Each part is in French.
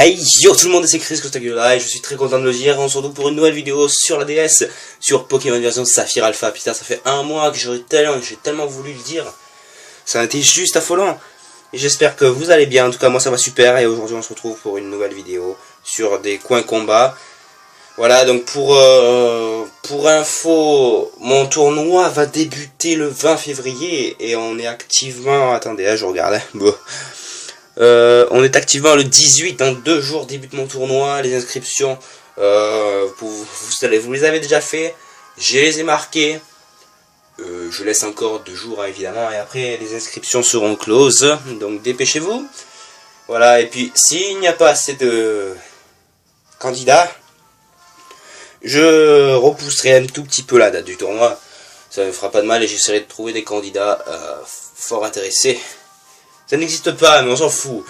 Hey yo tout le monde, c'est Chris Costagula et je suis très content de le dire. On se retrouve pour une nouvelle vidéo sur la DS, sur Pokémon version Saphir Alpha. Putain, ça fait un mois que j'ai tellement voulu le dire. Ça a été juste affolant. Et j'espère que vous allez bien. En tout cas, moi ça va super. Et aujourd'hui, on se retrouve pour une nouvelle vidéo sur des coins combat. Voilà, donc pour info, mon tournoi va débuter le 20 février et on est activement... Attendez, je regarde. Bon. On est activement le 18, dans 2 jours débute mon tournoi. Les inscriptions, vous les avez déjà fait. Je les ai marquées. Je laisse encore 2 jours, hein, évidemment. Et après, les inscriptions seront closes. Donc dépêchez-vous. Voilà, et puis s'il n'y a pas assez de candidats, je repousserai un tout petit peu la date du tournoi. Ça ne fera pas de mal et j'essaierai de trouver des candidats fort intéressés. Ça n'existe pas, mais on s'en fout.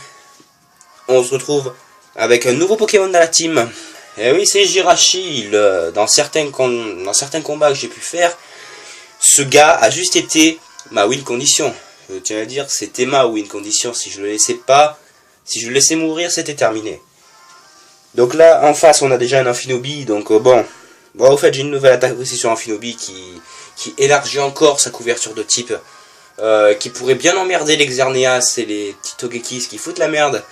On se retrouve avec un nouveau Pokémon dans la team. Et oui, c'est Jirachi. Dans certains combats que j'ai pu faire, ce gars a juste été ma win condition. Je tiens à dire, c'était ma win condition. Si je le laissais mourir, c'était terminé. Donc là, en face, on a déjà un Amphinobi. Donc bon, au fait, j'ai une nouvelle attaque aussi sur Amphinobi qui élargit encore sa couverture de type. Qui pourrait bien emmerder les Xerneas et les petits Togekis qui foutent la merde,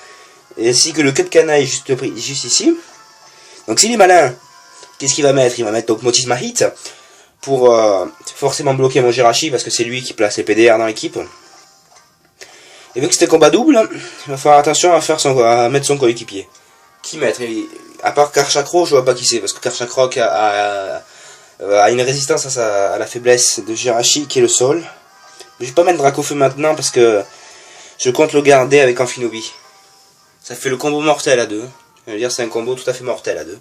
ainsi que le queue de canaille juste ici. Donc s'il est malin, qu'est-ce qu'il va mettre? Il va mettre donc Motis Mahit pour forcément bloquer mon Jirachi parce que c'est lui qui place les PDR dans l'équipe. Et vu que c'était combat double, il va faire attention à mettre son coéquipier. Qui mettre? À part Karchakro, je vois pas qui c'est parce que Karchakro a une résistance à la faiblesse de Jirachi qui est le sol. Je vais pas mettre Dracofeu maintenant parce que je compte le garder avec Amphinobi. Ça fait le combo mortel à 2. Je veux dire, c'est un combo tout à fait mortel à 2.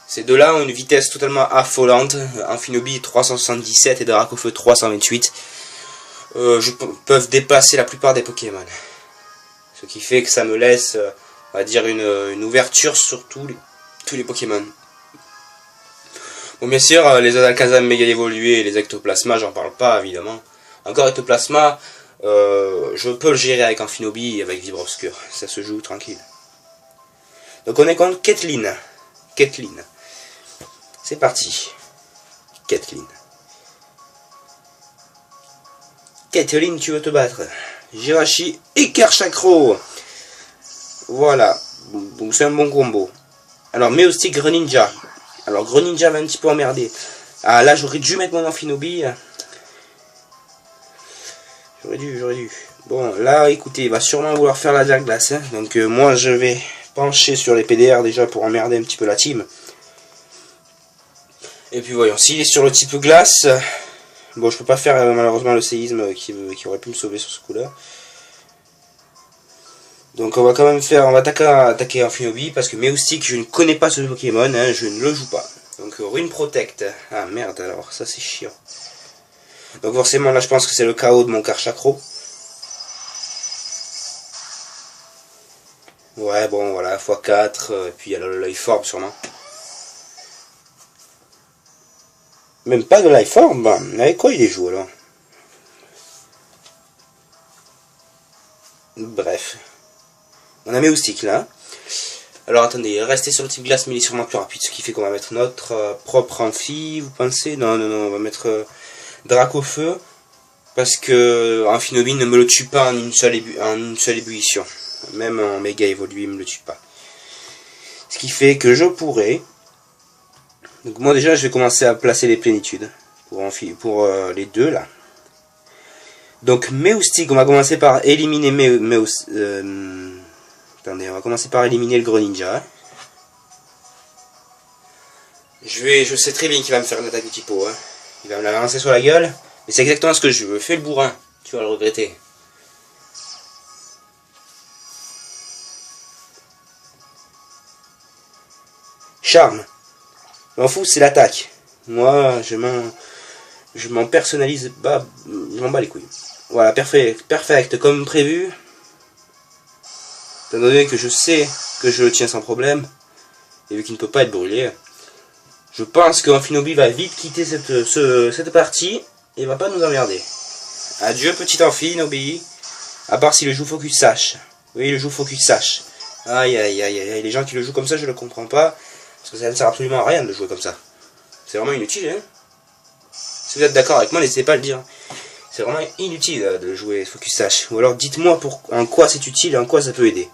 Ces deux-là ont une vitesse totalement affolante. Amphinobi 377 et Dracofeu 328. Peuvent déplacer la plupart des Pokémon. Ce qui fait que ça me laisse, on va dire, une ouverture sur tous les Pokémon. Bon, bien sûr, les Alakazam méga évolués et les Ectoplasma, j'en parle pas évidemment. Encore Ectoplasma, je peux le gérer avec Amphinobi et avec Vibre Obscur. Ça se joue tranquille. Donc on est contre Kathleen. C'est parti. Kathleen, tu veux te battre? Jirachi et Karchakro. Voilà. Donc c'est un bon combo. Alors Meowstic, Greninja. Alors Greninja va un petit peu emmerder. Ah là j'aurais dû mettre mon Amphinobi. J'aurais dû. Bon là écoutez, il va sûrement vouloir faire la glace. Hein. Donc moi je vais pencher sur les PDR déjà pour emmerder un petit peu la team. Et puis voyons, s'il est sur le type glace. Bon je peux pas faire malheureusement le séisme qui aurait pu me sauver sur ce coup là. Donc on va quand même attaquer Amphinobi parce que Meowstic, je ne connais pas ce Pokémon, hein, je ne le joue pas. Donc Rune Protect. Ah merde alors, ça c'est chiant. Donc forcément là je pense que c'est le KO de mon Karchakro. Ouais bon voilà, x4, et puis il y a le Life Orb sûrement. Même pas de Life Orb, avec quoi il les joue alors? Bref. On a Meowstic là. Alors attendez, restez sur le type glace, mais il est sûrement plus rapide. Ce qui fait qu'on va mettre notre propre amphi, vous pensez? Non, on va mettre Dracofeu. Parce que Amphinobi ne me le tue pas en une seule ébullition. Même en méga évolué, il ne me le tue pas. Ce qui fait que je pourrais... Donc moi déjà, je vais commencer à placer les plénitudes. Pour les deux là. Donc Meowstic, on va commencer par éliminer Attendez, on va commencer par éliminer le Greninja. Je sais très bien qu'il va me faire une attaque de typo. Hein. Il va me la lancer sur la gueule. Mais c'est exactement ce que je veux. Fais le bourrin. Tu vas le regretter. Charme. Je m'en fous, c'est l'attaque. Moi, je m'en personnalise pas. Je m'en bats les couilles. Voilà, perfect comme prévu. Étant donné que je sais que je le tiens sans problème, et vu qu'il ne peut pas être brûlé, je pense que Amphinobi va vite quitter cette partie et va pas nous emmerder. Adieu petit Amphinobi, à part si le joue Focus Sash. Oui, il joue Focus Sash. Aïe, aïe, aïe, aïe. Les gens qui le jouent comme ça, je le comprends pas. Parce que ça ne sert absolument à rien de le jouer comme ça. C'est vraiment inutile, hein. Si vous êtes d'accord avec moi, n'hésitez pas à le dire. C'est vraiment inutile de jouer Focus Sash. Ou alors dites-moi en quoi c'est utile et en quoi ça peut aider.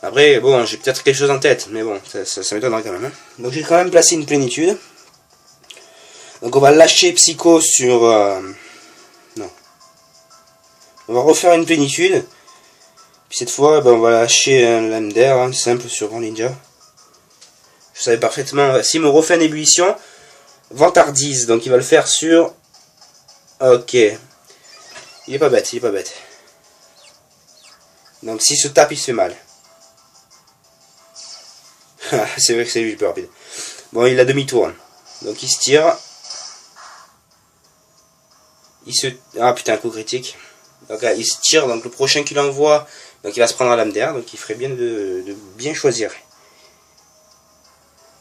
Après, bon, j'ai peut-être quelque chose en tête, mais bon, ça m'étonnerait quand même. Hein. Donc j'ai quand même placé une plénitude. Donc on va lâcher Psycho sur... non. On va refaire une plénitude. Puis cette fois, ben, on va lâcher un lame d'air, hein, simple sur Grand Ninja. Je savais parfaitement... S'il me refait une ébullition, vantardise. Donc il va le faire sur... Ok. Il est pas bête, il est pas bête. Donc s'il se tape, il se fait mal. C'est vrai que c'est lui le plus rapide. Bon, il a demi-tour. Donc il se tire. Il se... Ah putain, coup critique. Donc là, il se tire, donc le prochain qu'il envoie, donc il va se prendre la lame d'air, donc il ferait bien de bien choisir.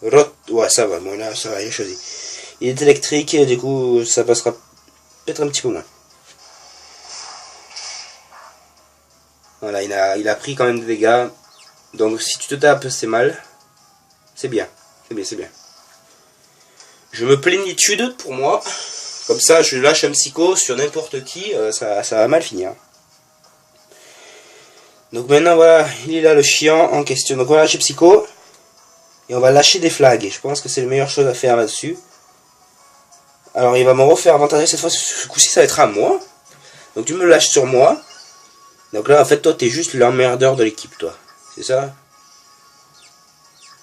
Ouais, ça va, bon là, ça va, il a choisi. Il est électrique, et du coup, ça passera peut-être un petit peu moins. Voilà, il a pris quand même des dégâts. Donc si tu te tapes, c'est mal. C'est bien, c'est bien, c'est bien. Je me plénitude pour moi. Comme ça, je lâche un psycho sur n'importe qui, ça va mal finir. Donc maintenant, voilà, il est là le chiant en question. Donc on va lâcher psycho. Et on va lâcher des flags. Je pense que c'est la meilleure chose à faire là-dessus. Alors il va me refaire avantager cette fois. Ce coup-ci, ça va être à moi. Donc tu me lâches sur moi. Donc là, en fait, toi, t'es juste l'emmerdeur de l'équipe, toi. C'est ça?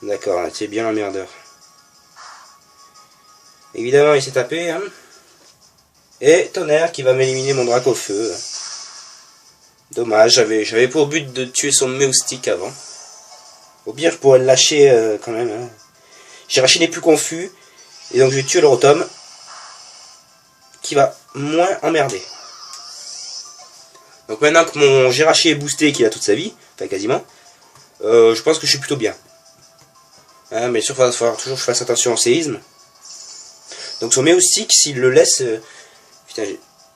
D'accord, c'est bien l'emmerdeur. Évidemment, il s'est tapé, hein. Et Tonnerre qui va m'éliminer mon drac au feu. Dommage, j'avais pour but de tuer son Meowstic avant. Au pire, je pourrais le lâcher quand même. Hein. Jirachi n'est plus confus. Et donc je vais tuer le Rotom. Qui va moins emmerder. Donc maintenant que mon Jirachi est boosté, qu'il a toute sa vie, enfin quasiment, je pense que je suis plutôt bien. Hein, mais sûr, il va falloir toujours que je fasse attention au séisme. Donc son Meowstic, s'il le laisse... putain,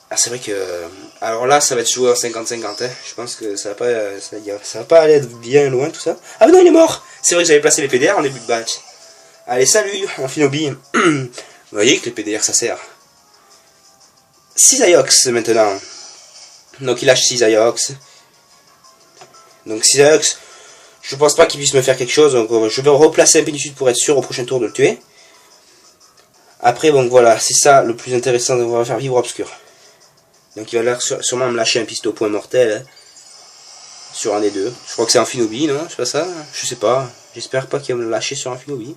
ah, c'est vrai que... alors là, ça va être joué en 50-50. Hein. Je pense que ça va pas aller bien loin, tout ça. Ah mais non, il est mort. C'est vrai que j'avais placé les PDR en début de batch. Allez, salut, Amphinobi. Vous voyez que les PDR, ça sert. Cisaiox, maintenant. Donc il lâche Cisaiox. Donc Cisaiox, je pense pas qu'il puisse me faire quelque chose. Donc je vais replacer un Pénicule pour être sûr au prochain tour de le tuer. Après, donc voilà, c'est ça le plus intéressant. On va faire Vivre Obscur. Donc il va sûrement me lâcher un piston au point mortel. Hein, sur un des deux. Je crois que c'est Amphinobi, non? C'est pas ça? Je sais pas. J'espère pas qu'il va me lâcher sur Amphinobi.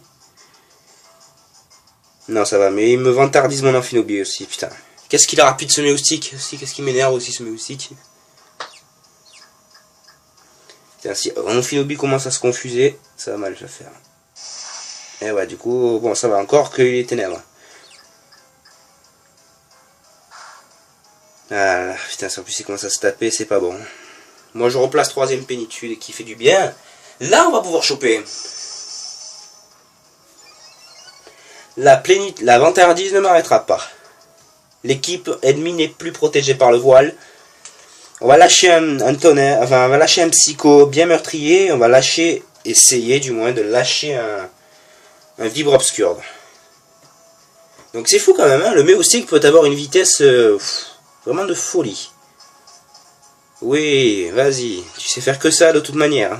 Non, ça va. Mais il me vantardise mon Amphinobi aussi, putain. Qu'est-ce qu'il a rapide ce Meowstic? Qu'est-ce qui m'énerve aussi ce Meowstic? Putain, si Amphinobi commence à se confuser, ça va mal se faire. Et ouais, du coup, bon, ça va encore qu'il est ténèbres. Ah putain, en plus il commence à se taper, c'est pas bon. Moi je replace troisième Pénitude qui fait du bien. Là on va pouvoir choper. La vantardise ne m'arrêtera pas. L'équipe ennemie n'est plus protégée par le voile. On va lâcher un tonnerre, enfin on va lâcher un psycho bien meurtrier. On va lâcher, essayer du moins de lâcher un Vibre Obscur. Donc c'est fou quand même, hein, le Meowstic peut avoir une vitesse... vraiment de folie. Oui, vas-y. Tu sais faire que ça de toute manière.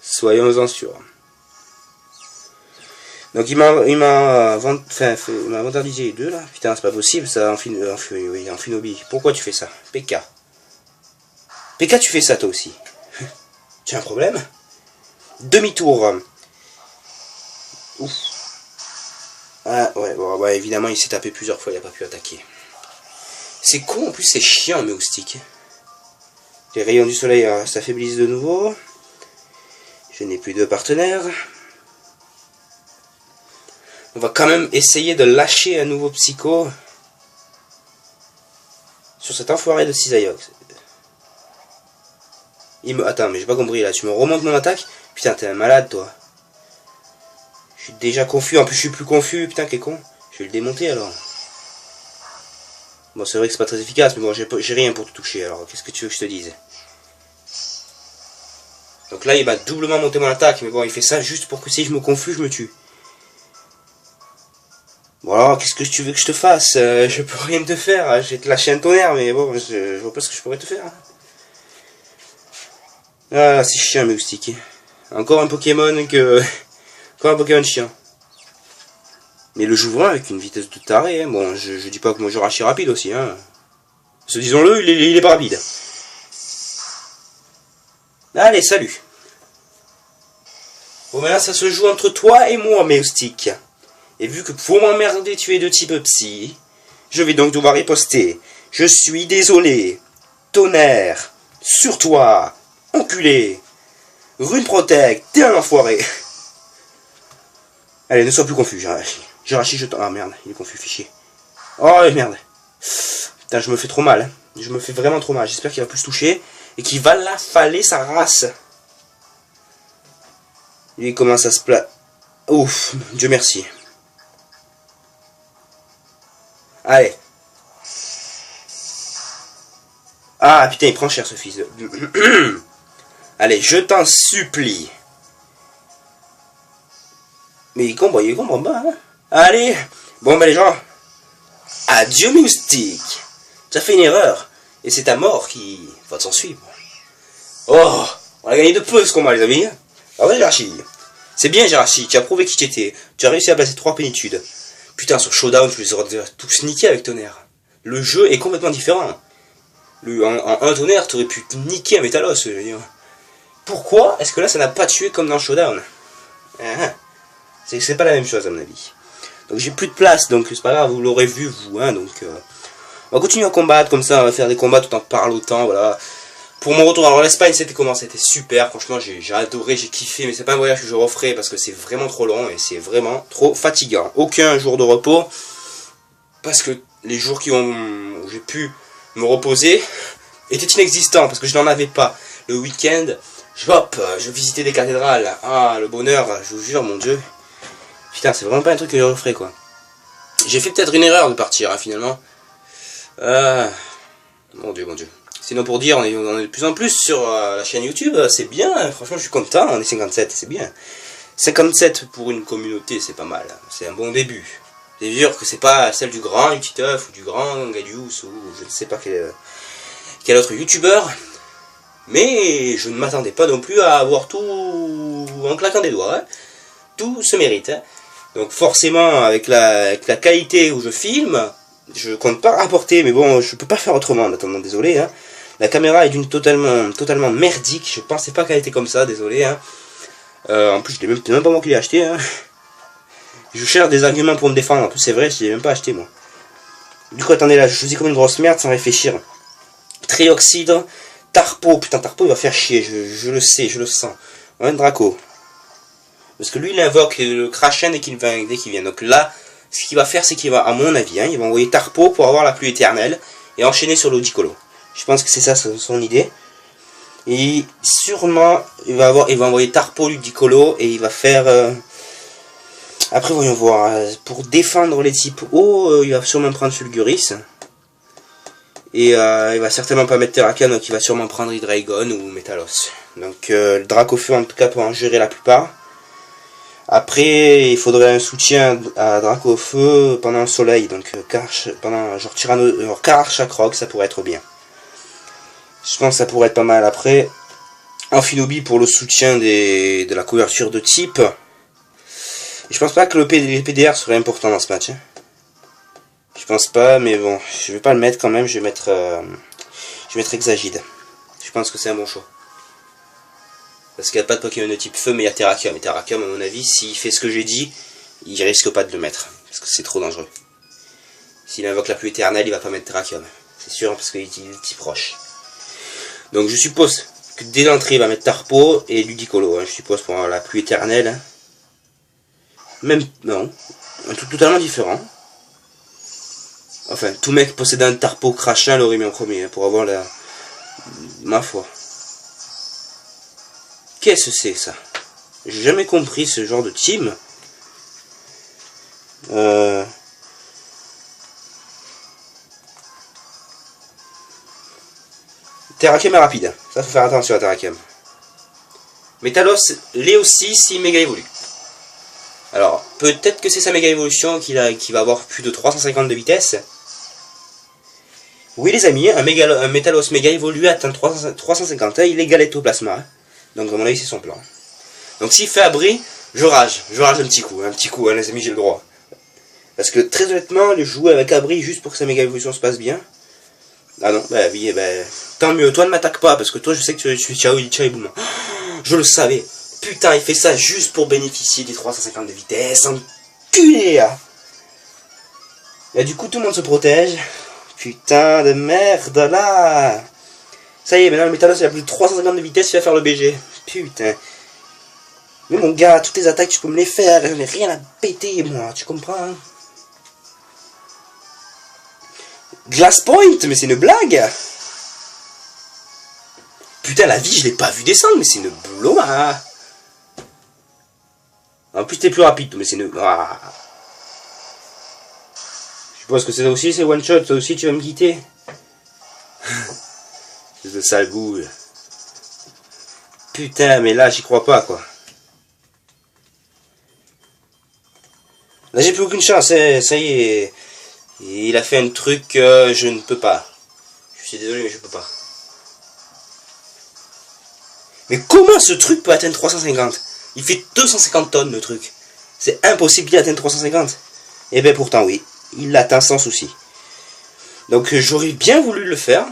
Soyons-en sûrs. Donc il m'a vantardisé les deux là. Putain, c'est pas possible ça. Amphinobi. Pourquoi tu fais ça? PK. PK, tu fais ça toi aussi. Tu as un problème? Demi-tour. Ouf. Ah ouais, bon, bah, évidemment il s'est tapé plusieurs fois, il n'a pas pu attaquer. C'est con, en plus c'est chiant, Meowstic. Les rayons du soleil s'affaiblissent de nouveau. Je n'ai plus de partenaire. On va quand même essayer de lâcher un nouveau psycho sur cet enfoiré de Cisaiox. Attends, mais j'ai pas compris là. Tu me remontes mon attaque? Putain, t'es un malade toi. Je suis déjà confus. En plus, je suis plus confus. Putain, qu'est con. Je vais le démonter alors. Bon, c'est vrai que c'est pas très efficace, mais bon, j'ai rien pour te toucher, alors qu'est-ce que tu veux que je te dise? Donc là, il va doublement monter mon attaque. Mais bon, il fait ça juste pour que si je me confus, je me tue. Bon alors, qu'est-ce que tu veux que je te fasse? Je peux rien te faire. Je vais te lâcher un tonnerre, mais bon, je vois pas ce que je pourrais te faire. Ah, c'est chiant, mes moustiques. Encore un Pokémon que... Encore un Pokémon chiant. Mais le joue vraiment avec une vitesse de taré. Hein. Bon, je dis pas que moi je rachis rapide aussi. Hein. Parce que disons-le, il est pas rapide. Allez, salut. Bon, maintenant ça se joue entre toi et moi, mes moustiques. Et vu que pour m'emmerder tu es de type psy, je vais donc devoir riposter. Je suis désolé. Tonnerre. Sur toi. Enculé. Rune Protect. T'es un enfoiré. Allez, ne sois plus confus, Jirachi. Jirachi, je t'en... Ah merde, il est confus, fichier. Oh merde. Putain, je me fais trop mal. Hein. Je me fais vraiment trop mal. J'espère qu'il va plus se toucher. Et qu'il va la faller sa race. Il commence à se plaindre. Ouf, Dieu merci. Allez. Ah putain, il prend cher ce fils de... Allez, je t'en supplie. Mais il comprend pas. Hein. Allez. Bon bah les gens. Adieu moustique. Tu as fait une erreur. Et c'est ta mort qui va t'en suivre. Oh, on a gagné de peu ce combat les amis. Ah ouais Jirachi. C'est bien Jirachi, tu as prouvé qui tu étais. Tu as réussi à placer 3 plénitudes. Putain, sur Showdown, je les aurais tous niqués avec Tonnerre. Le jeu est complètement différent. En un Tonnerre, tu aurais pu niquer un Métalos, je veux dire. Pourquoi est-ce que là, ça n'a pas tué comme dans Showdown? C'est pas la même chose, à mon avis. Donc j'ai plus de place, donc c'est pas grave, vous l'aurez vu, vous. Hein, donc, on va continuer à combattre comme ça, on va faire des combats tout en parlotant, voilà. Pour mon retour, alors l'Espagne, c'était comment? C'était super, franchement, j'ai adoré, j'ai kiffé, mais c'est pas un voyage que je referai parce que c'est vraiment trop long et c'est vraiment trop fatigant. Aucun jour de repos, parce que les jours où j'ai pu me reposer étaient inexistants, parce que je n'en avais pas. Le week-end, je visitais des cathédrales, ah, le bonheur, je vous jure, mon Dieu. Putain, c'est vraiment pas un truc que je referai, quoi. J'ai fait peut-être une erreur de partir, hein, finalement. Mon Dieu, mon Dieu. Sinon pour dire, on est de plus en plus sur la chaîne YouTube, c'est bien, hein. Franchement je suis content, on est 57, c'est bien. 57 pour une communauté, c'est pas mal, c'est un bon début. C'est sûr que c'est pas celle du grand Utiteuf ou du grand Gadius ou je ne sais pas quel autre youtubeur, mais je ne m'attendais pas non plus à avoir tout en claquant des doigts, hein. Tout se mérite. Hein. Donc forcément avec la qualité où je filme, je compte pas rapporter, mais bon, je peux pas faire autrement en attendant, désolé. Hein. La caméra est d'une totalement merdique, je pensais pas qu'elle était comme ça, désolé. Hein. En plus, je l'ai même pas moi qui l'ai acheté. Hein. Je cherche des arguments pour me défendre, en plus c'est vrai, je l'ai même pas acheté moi. Du coup, attendez là, je choisis comme une grosse merde sans réfléchir. Trioxydre, Tarpo, putain, Tarpo il va faire chier, je le sais, je le sens. On va un Draco. Parce que lui il invoque le Krachen dès qu'il vient. Donc là, ce qu'il va faire, c'est qu'il va, à mon avis, hein, il va envoyer Tarpo pour avoir la pluie éternelle et enchaîner sur l'Audicolo. Je pense que c'est ça son idée. Et sûrement, il va envoyer Tarpo, l'Audicolo et il va faire... Après, voyons voir. Pour défendre les types hauts, il va sûrement prendre Fulguris. Et il va certainement pas mettre Terrakion, donc il va sûrement prendre Hydreigon ou Metalos. Donc le Dracofeu en tout cas pour en gérer la plupart. Après, il faudrait un soutien à Dracofeu pendant le soleil, donc pendant genre Karchakroc, ça pourrait être bien. Je pense que ça pourrait être pas mal. Après, Amphinobi pour le soutien de la couverture de type. Et je pense pas que les PDR serait important dans ce match. Hein. Je pense pas, mais bon, je vais pas le mettre quand même, je vais mettre Exagide. Je pense que c'est un bon choix. Parce qu'il n'y a pas de Pokémon de type feu, mais il y a Terrakion. Et Terrakion, à mon avis, s'il fait ce que j'ai dit, il risque pas de le mettre. Parce que c'est trop dangereux. S'il invoque la pluie éternelle, il va pas mettre Terrakion. C'est sûr, parce qu'il est type roche. Donc je suppose que dès l'entrée, il va mettre Tarpo et Ludicolo. Hein, je suppose pour la pluie éternelle. Hein. Même, non. Un truc totalement différent. Enfin, tout mec possédant un Tarpo Crachin l'aurait mis en premier, hein, pour avoir la... Ma foi. Qu'est-ce que c'est ça? J'ai jamais compris ce genre de team. Terrakion est rapide. Ça, faut faire attention à Terrakion. Metalos l'est aussi s'il méga évolue. Alors, peut-être que c'est sa méga évolution qui va avoir plus de 350 de vitesse. Oui les amis, un Metalos méga évolué atteint 350, il est Galetoplasma. Hein. Donc à mon avis c'est son plan. Donc s'il fait abri, je rage un petit coup, hein, les amis, j'ai le droit. Parce que très honnêtement, le jouer avec abri juste pour que sa méga évolution se passe bien. Ah non, bah oui, bah, tant mieux, toi ne m'attaque pas, parce que toi je sais que tu es ciao et boum. Je le savais. Putain, il fait ça juste pour bénéficier des 350 de vitesse. Enculé. Et du coup tout le monde se protège. Putain de merde là. Ça y est, maintenant le Metalos il a plus de 350 de vitesse, il va faire le BG. Putain. Mais mon gars, toutes les attaques tu peux me les faire, j'en ai rien à péter moi, tu comprends hein. Glass Point, mais c'est une blague. Putain la vie je l'ai pas vu descendre, mais c'est une boulot hein. En plus t'es plus rapide, mais c'est une... Ah. Je suppose que c'est aussi c'est one shot, toi aussi tu vas me quitter. C'est de sale boule. Putain mais là j'y crois pas quoi. Là j'ai plus aucune chance, hein. Ça y est. Il a fait un truc que je ne peux pas. Je suis désolé mais je peux pas. Mais comment ce truc peut atteindre 350? Il fait 250 tonnes le truc. C'est impossible qu'il atteigne 350. Et ben pourtant oui, il l'atteint sans souci. Donc j'aurais bien voulu le faire,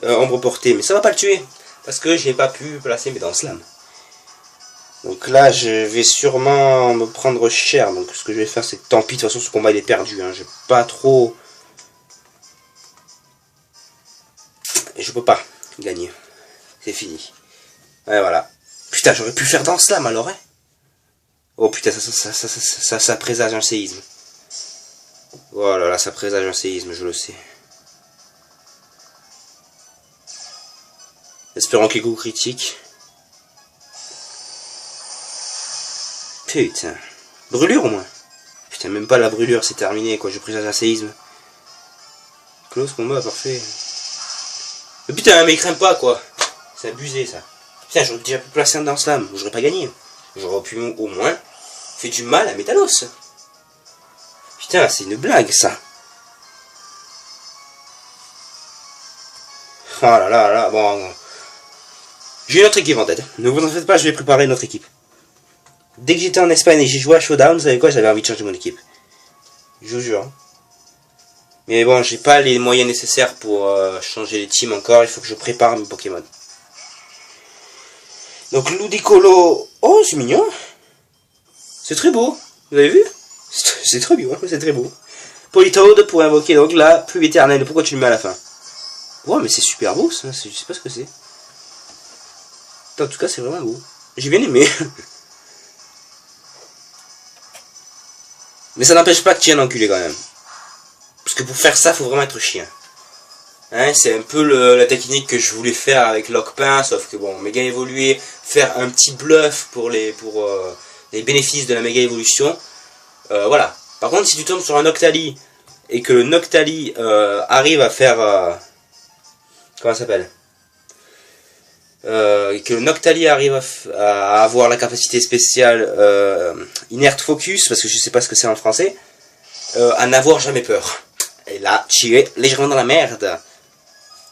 ombre portée, mais ça va pas le tuer. Parce que j'ai pas pu placer mes dents slam. Donc là je vais sûrement me prendre cher. Donc ce que je vais faire c'est que tant pis, de toute façon ce combat il est perdu. Hein. J'ai pas trop... Et je peux pas gagner. C'est fini. Ouais voilà. Putain j'aurais pu faire dans slam alors hein. Oh putain ça présage un séisme. Oh là là ça présage un séisme je le sais. Espérons qu'il y ait coup critique. Putain. Brûlure au moins. Putain même pas la brûlure c'est terminé quoi, je présage un séisme. Close combat parfait. Mais putain mais il craint pas quoi. C'est abusé ça. Putain j'aurais déjà pu placer un dans slam, j'aurais pas gagné. J'aurais pu au moins faire du mal à Metalos. Putain c'est une blague ça. Oh là là là bon. J'ai une autre équipe en tête. Ne vous en faites pas, je vais préparer notre équipe. Dès que j'étais en Espagne et que j'ai joué à Showdown, vous savez quoi, j'avais envie de changer mon équipe. Je vous jure. Mais bon, j'ai pas les moyens nécessaires pour changer les teams encore, il faut que je prépare mes Pokémon. Donc Ludicolo, oh c'est mignon. C'est très beau, vous avez vu? C'est très bien, c'est très beau. Politoad pour invoquer donc la pluie éternelle, pourquoi tu le mets à la fin? Ouais mais c'est super beau ça, je sais pas ce que c'est. En tout cas c'est vraiment beau. J'ai bien aimé. Mais ça n'empêche pas que tu es un enculé quand même. Parce que pour faire ça, faut vraiment être chien. Hein, c'est un peu la technique que je voulais faire avec Lockpin, sauf que bon, méga évolué, faire un petit bluff pour les bénéfices de la méga évolution. Voilà. Par contre, si tu tombes sur un Noctali et que le Noctali arrive à faire... comment ça s'appelle que le Noctali arrive à avoir la capacité spéciale Inert Focus, parce que je sais pas ce que c'est en français, à n'avoir jamais peur. Et là, tu es légèrement dans la merde.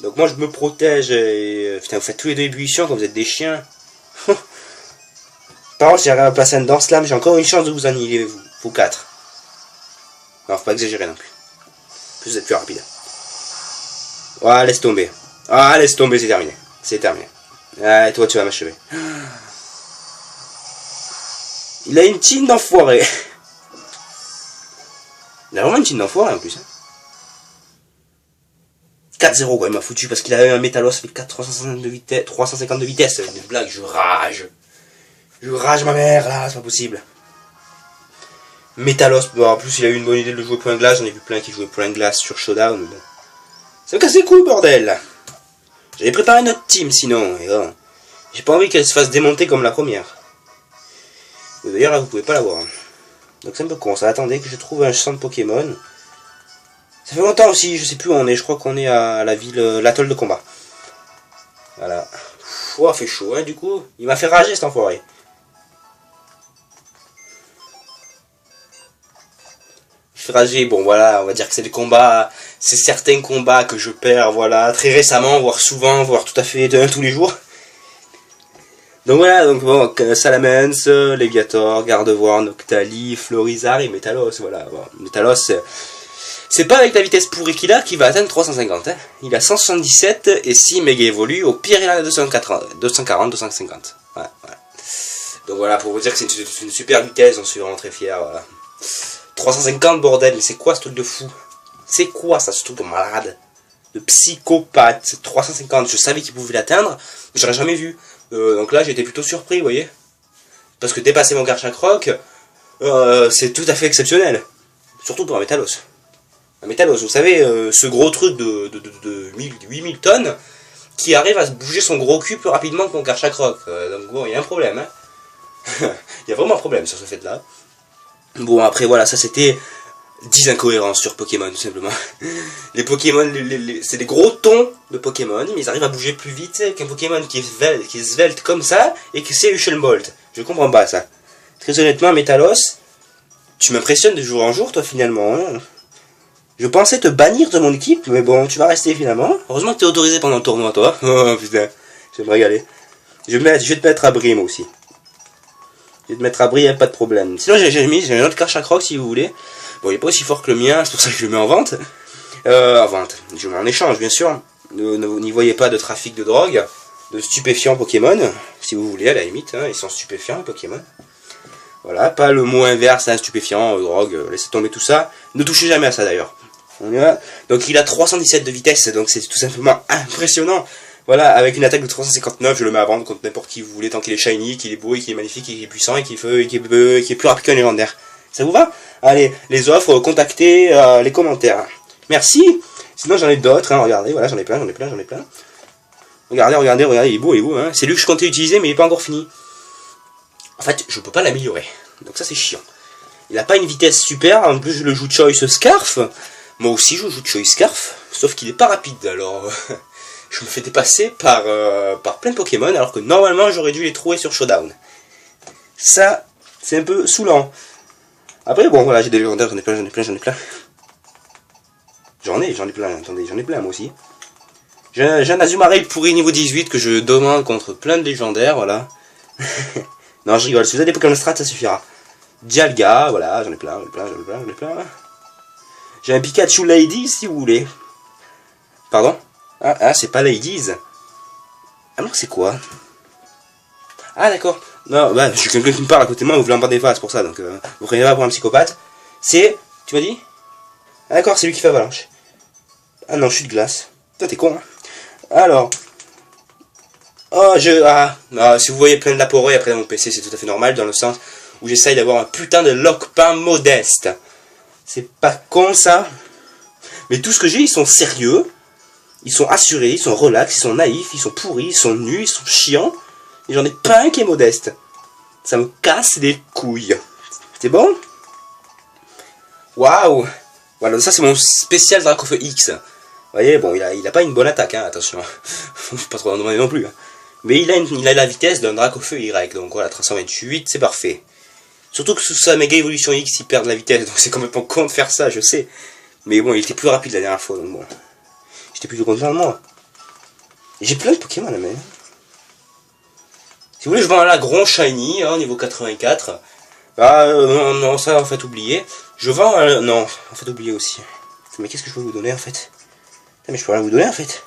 Donc moi je me protège et... Putain, vous faites tous les deux ébullitions quand vous êtes des chiens. Par contre, si j'arrive à placer un dans slam, j'ai encore une chance de vous annihiler, vous quatre. Non, faut pas exagérer non plus. Plus vous êtes plus rapide. Ah, laisse tomber. Ah, laisse tomber, c'est terminé. C'est terminé. Ah, et toi tu vas m'achever. Il a une tine d'enfoiré. Il a vraiment une tine d'enfoiré en plus. Hein. 4-0 quoi, il m'a foutu parce qu'il avait un Metalos avec 350 de vitesse. C'est une blague, je rage. Je rage ma mère là, c'est pas possible. Metalos, bon, en plus il a eu une bonne idée de jouer point glace, j'en ai vu plein qui jouaient point glace sur Showdown. Ça me casse les couilles bordel. J'avais préparé notre team sinon, et bon, j'ai pas envie qu'elle se fasse démonter comme la première. D'ailleurs là vous pouvez pas la voir. Donc c'est un peu con, ça attendait que je trouve un centre Pokémon. Ça fait longtemps aussi, je sais plus où on est, je crois qu'on est à la ville, l'atoll de combat. Voilà. Pouah, fait chaud, hein, du coup. Il m'a fait rager cet enfoiré. Rager, bon voilà, on va dire que c'est des combats, c'est certains combats que je perds, voilà, très récemment, voire souvent, voire tout à fait tous les jours. Donc voilà, donc bon, Salamence, Léviator, Gardevoir, Noctali, Florizarre et Métalos, voilà. Bon, Métalos, c'est pas avec la vitesse pourrie qu'il a qu'il va atteindre 350, hein. Il a 177 et si méga évolue, au pire il a 240, 250. Ouais, ouais. Donc voilà, pour vous dire que c'est une super vitesse, j'en suis vraiment très fier, voilà. 350 bordel, mais c'est quoi ce truc de fou? C'est quoi ça, ce truc de malade? De psychopathe? C'est 350, je savais qu'il pouvait l'atteindre, mais j'aurais jamais vu. Donc là j'étais plutôt surpris, vous voyez. Parce que dépasser mon Garchakroc, c'est tout à fait exceptionnel. Surtout pour un Métalos. Un Métalos, vous savez, ce gros truc de 8000 tonnes, qui arrive à se bouger son gros cul plus rapidement que mon Garchakroc. Donc bon, il y a un problème, hein. Il y a vraiment un problème sur ce fait là. Bon, après, voilà, ça c'était 10 incohérences sur Pokémon, tout simplement. Les Pokémon, c'est des gros tons de Pokémon, mais ils arrivent à bouger plus vite qu'un Pokémon qui est svelte comme ça, et que c'est Ushellbolt. Je comprends pas ça. Très honnêtement, Métalos, tu m'impressionnes de jour en jour, toi, finalement. Hein. Je pensais te bannir de mon équipe, mais bon, tu vas rester, finalement. Heureusement que t'es autorisé pendant le tournoi, toi. Oh, putain, je vais me régaler. Je vais te mettre à bris, moi aussi. Je vais te mettre à bris, pas de problème. Sinon, j'ai un autre Garchakroc si vous voulez. Bon, il est pas aussi fort que le mien, c'est pour ça que je le mets en vente. En vente. Je le mets en échange, bien sûr. N'y voyez pas de trafic de drogue, de stupéfiants Pokémon. Si vous voulez, à la limite, hein, ils sont stupéfiants, les Pokémon. Voilà, pas le mot inverse, hein, stupéfiant, drogue, laissez tomber tout ça. Ne touchez jamais à ça d'ailleurs. On y va. Donc il a 317 de vitesse, donc c'est tout simplement impressionnant. Voilà, avec une attaque de 359, je le mets à vendre contre n'importe qui vous voulez, tant qu'il est shiny, qu'il est beau, et qu'il est magnifique, qu'il est puissant, et qu'il est plus rapide qu'un légendaire. Ça vous va? Allez, les offres, contactez les commentaires. Merci. Sinon j'en ai d'autres, hein, regardez, voilà, j'en ai plein. Regardez, il est beau, hein. C'est lui que je comptais utiliser, mais il n'est pas encore fini. En fait, je peux pas l'améliorer. Donc ça c'est chiant. Il n'a pas une vitesse super, en plus je le joue Choice Scarf. Moi aussi je joue Choice Scarf, sauf qu'il n'est pas rapide, alors... je me fais dépasser par plein de Pokémon, alors que normalement j'aurais dû les trouver sur Showdown. Ça, c'est un peu saoulant. Après, bon, voilà, j'ai des légendaires, j'en ai plein. J'en ai plein, attendez, j'en ai plein moi aussi. J'ai un Azumarill pourri niveau 18 que je demande contre plein de légendaires, voilà. Non, je rigole, si vous avez des Pokémon Strat, ça suffira. Dialga, voilà, j'en ai plein. J'ai un Pikachu Lady, si vous voulez. Pardon? Ah, c'est pas Ladies. Ah non, c'est quoi? Ah d'accord. Non, bah, je suis quelqu'un qui me parle à côté de moi, vous voulez en prendre des faces pour ça, donc vous prenez pas pour un psychopathe. C'est... Tu m'as dit? Ah d'accord, c'est lui qui fait avalanche. Ah non, je suis de glace. Toi t'es con, hein. Alors... Oh, si vous voyez plein de Laporé après dans mon PC, c'est tout à fait normal, dans le sens où j'essaye d'avoir un putain de lock-pain modeste. C'est pas con, ça. Mais tout ce que j'ai, ils sont sérieux. Ils sont assurés, ils sont relax, ils sont naïfs, ils sont pourris, ils sont nus, ils sont chiants. Et j'en ai pas un qui est modeste. Ça me casse les couilles. C'est bon? Waouh! Voilà, ça c'est mon spécial Dracofeu X. Vous voyez, bon, il a pas une bonne attaque, hein, attention. Faut pas trop en demander non plus. Hein. Mais il a la vitesse d'un Dracofeu Y, donc voilà, 328, c'est parfait. Surtout que sous sa méga évolution X, il perd de la vitesse, donc c'est complètement con de faire ça, je sais. Mais bon, il était plus rapide la dernière fois, donc bon. J'étais plutôt content de moi. J'ai plein de Pokémon là, même. Si vous voulez, je vends la Gron Shiny, hein, niveau 84. Ah, non, ça, en fait, oublié. Je vends non, en fait, oublié aussi. Mais qu'est-ce que je peux vous donner, en fait? Mais je peux rien vous donner, en fait.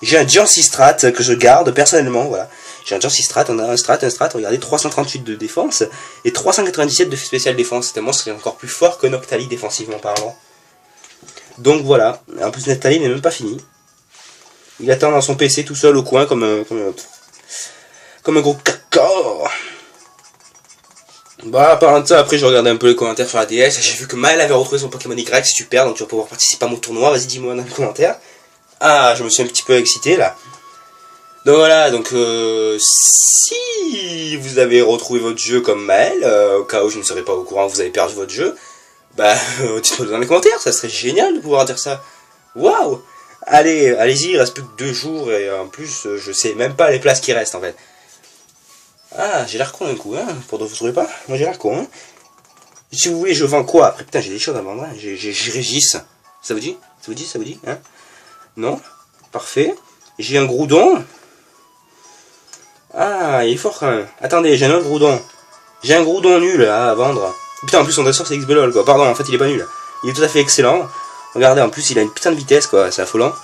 J'ai un Diancie Strat que je garde personnellement, voilà. J'ai un Diancie Strat, on a un Strat, regardez, 338 de défense et 397 de spécial défense. C'est un monstre qui est encore plus fort que Noctali défensivement parlant. Donc voilà, en plus Noctali n'est même pas fini. Il attend dans son PC tout seul au coin comme un gros caca. Bah, parlant de ça, après j'ai regardé un peu les commentaires sur la DS, j'ai vu que Maël avait retrouvé son Pokémon Y, c'est super, donc tu vas pouvoir participer à mon tournoi, vas-y dis-moi dans les commentaires. Ah, je me suis un petit peu excité là. Donc voilà, donc si vous avez retrouvé votre jeu comme Maël, au cas où je ne serais pas au courant que vous avez perdu votre jeu, bah dites-moi dans les commentaires, ça serait génial de pouvoir dire ça. Waouh! Allez, allez-y, il reste plus que 2 jours et en plus, je sais même pas les places qui restent en fait. Ah, j'ai l'air con d'un coup, hein, pour vous trouvez pas? Moi j'ai l'air con, hein. Si vous voulez, je vends quoi? Après, putain, j'ai des choses à vendre, hein. J'ai Régis. Ça vous dit? Ça vous dit? Ça vous dit? Hein? Non? Parfait. J'ai un Groudon. Ah, il est fort quand même. Attendez, j'ai un autre Groudon. J'ai un Groudon nul à vendre. Putain, en plus, son dresseur, c'est XBLOL, quoi. Pardon, en fait, il est pas nul. Il est tout à fait excellent. Regardez, en plus, il a une putain de vitesse, quoi. C'est affolant.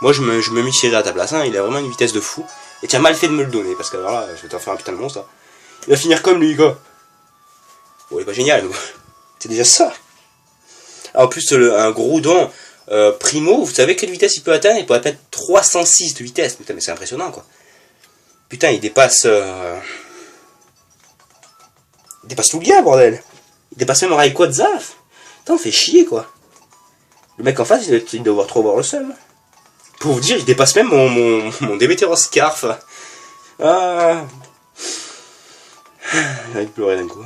Moi, je me méfierais à ta place, hein. Il a vraiment une vitesse de fou. Et tu as mal fait de me le donner, parce que alors là, je vais t'en faire un putain de monstre. Hein. Il va finir comme lui, quoi. Bon, il est pas génial, mais c'est déjà ça. En plus, un Groudon primo, vous savez quelle vitesse il peut atteindre? Il peut atteindre 306 de vitesse. Putain, mais c'est impressionnant, quoi. Putain, il dépasse... Il dépasse tout le gars, bordel. Il dépasse même Rayquaza Zaf. Putain, on fait chier, quoi. Le mec en face, il doit trop avoir le seum. Pour vous dire, il dépasse même mon Démétéros Scarf. Ah. J'ai envie de pleurer d'un coup.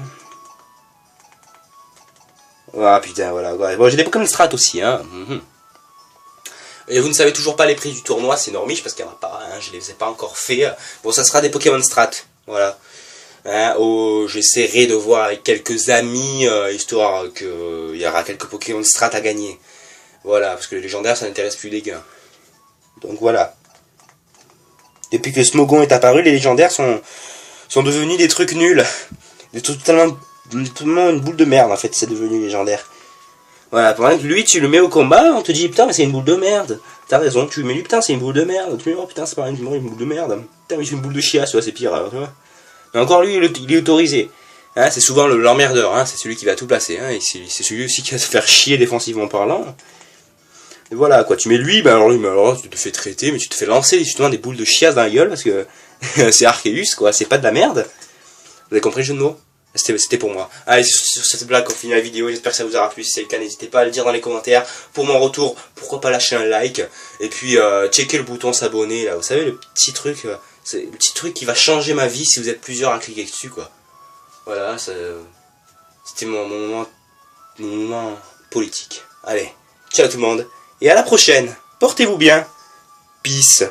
Ah putain, voilà. Bon, j'ai des Pokémon Strat aussi, hein. Et vous ne savez toujours pas les prix du tournoi, c'est normiche parce qu'il n'y en a pas, hein, je les ai pas encore fait. Bon, ça sera des Pokémon Strat, voilà. Hein, j'essaierai de voir avec quelques amis, histoire qu'il y aura quelques Pokémon Strat à gagner. Voilà, parce que les légendaires, ça n'intéresse plus les gars. Donc voilà. Depuis que Smogon est apparu, les légendaires sont devenus des trucs nuls. Des trucs totalement une boule de merde en fait, c'est devenu légendaire. Voilà, pendant que lui, tu le mets au combat, on te dit putain, mais c'est une boule de merde. T'as raison, tu mets lui, putain, c'est une boule de merde. Tu mets, oh putain, c'est pas une boule de merde. Putain, mais c'est une boule de chiasse, ouais, c'est pire, alors, tu vois. Mais encore lui, il est autorisé. Hein, c'est souvent l'emmerdeur, hein, c'est celui qui va tout placer. Hein, c'est celui aussi qui va se faire chier défensivement parlant. Et voilà, quoi, tu mets lui, ben alors tu te fais traiter, mais tu te fais lancer justement des boules de chiasse dans la gueule parce que c'est Arceus, quoi, c'est pas de la merde. Vous avez compris le jeu de mots? C'était pour moi. Allez, sur cette blague, on finit la vidéo. J'espère que ça vous aura plu. Si c'est le cas, n'hésitez pas à le dire dans les commentaires. Pour mon retour, pourquoi pas lâcher un like. Et puis, checker le bouton s'abonner, là. Vous savez, le petit truc, c'est le petit truc qui va changer ma vie si vous êtes plusieurs à cliquer dessus, quoi. Voilà, c'était mon moment politique. Allez, ciao tout le monde. Et à la prochaine. Portez-vous bien. Peace.